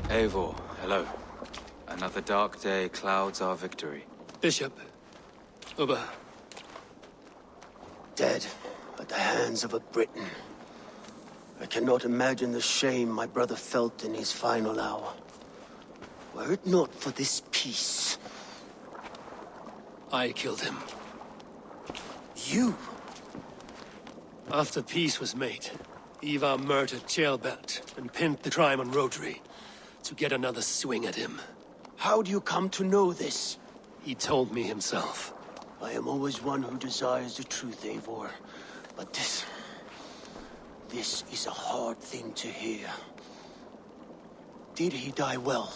Eivor, hello. Another dark day clouds our victory. Bishop. Uber. Dead at the hands of a Briton. I cannot imagine the shame my brother felt in his final hour. Were it not for this peace... I killed him. You? After peace was made, Ivar murdered Ceolbert and pinned the crime on Rotary to get another swing at him. How do you come to know this? He told me himself. I am always one who desires the truth, Eivor. But this is a hard thing to hear. Did he die well?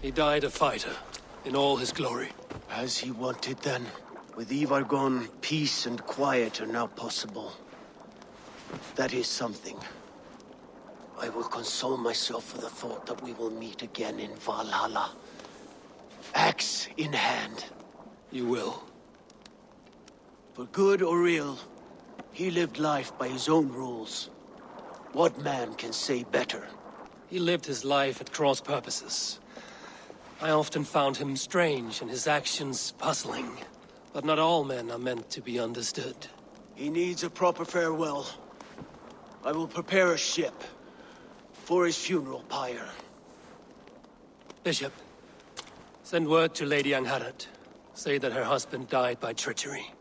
He died a fighter, in all his glory. As he wanted then. With Ivar gone, peace and quiet are now possible. That is something. I will console myself with the thought that we will meet again in Valhalla. Axe in hand. You will. For good or ill, he lived life by his own rules. What man can say better? He lived his life at cross purposes. I often found him strange and his actions puzzling. But not all men are meant to be understood. He needs a proper farewell. I will prepare a ship for his funeral pyre. Bishop, send word to Lady Angharad. Say that her husband died by treachery,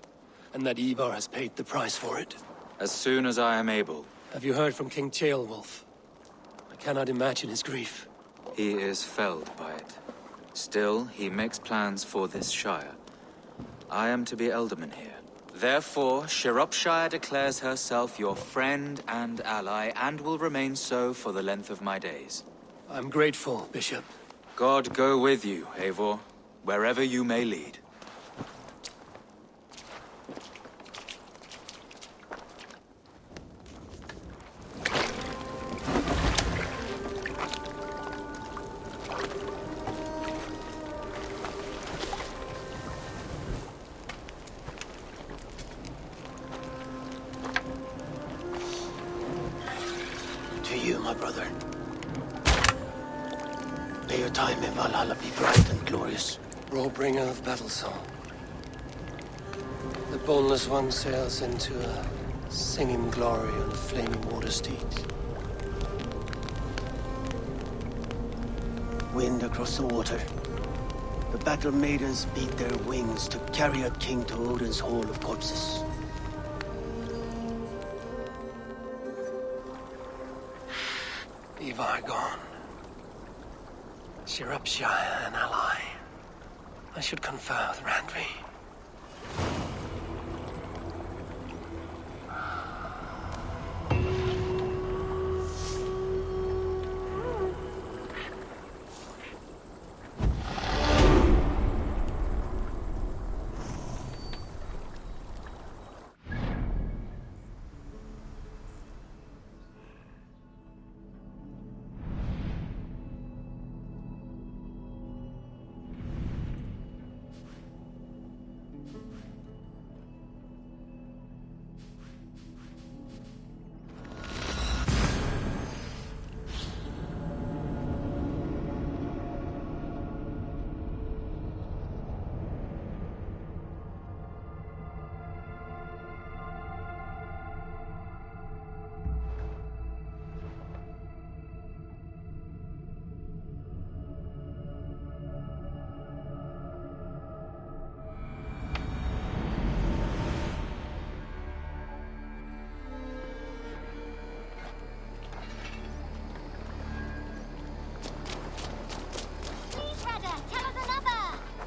and that Ivar has paid the price for it. As soon as I am able. Have you heard from King Ceolwulf? I cannot imagine his grief. He is felled by it. Still, he makes plans for this shire. I am to be Elderman here. Therefore, Shropshire declares herself your friend and ally, and will remain so for the length of my days. I'm grateful, Bishop. God go with you, Eivor, wherever you may lead. To you, my brother. May your time in Valhalla be bright and glorious. Rollbringer of battle song. The boneless one sails into a singing glory on a flaming water steed. Wind across the water. The battle maidens beat their wings to carry a king to Odin's Hall of Corpses. Ivar gone. Shropshire an ally. I should confer with Randvi.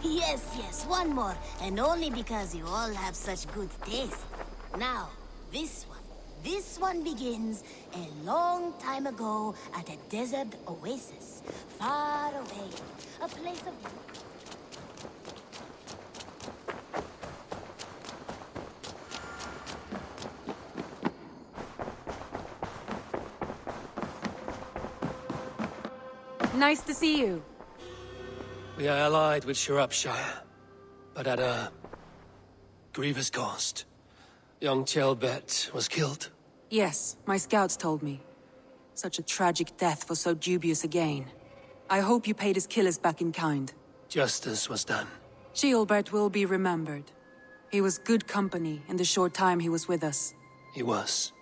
Yes, one more. And only because you all have such good taste. Now, this one begins a long time ago at a desert oasis, far away. A place of... Nice to see you. We are allied with Shropshire, but at a grievous cost. Young Ceolbert was killed. Yes, my scouts told me. Such a tragic death for so dubious a gain. I hope you paid his killers back in kind. Justice was done. Gilbert will be remembered. He was good company in the short time he was with us. He was.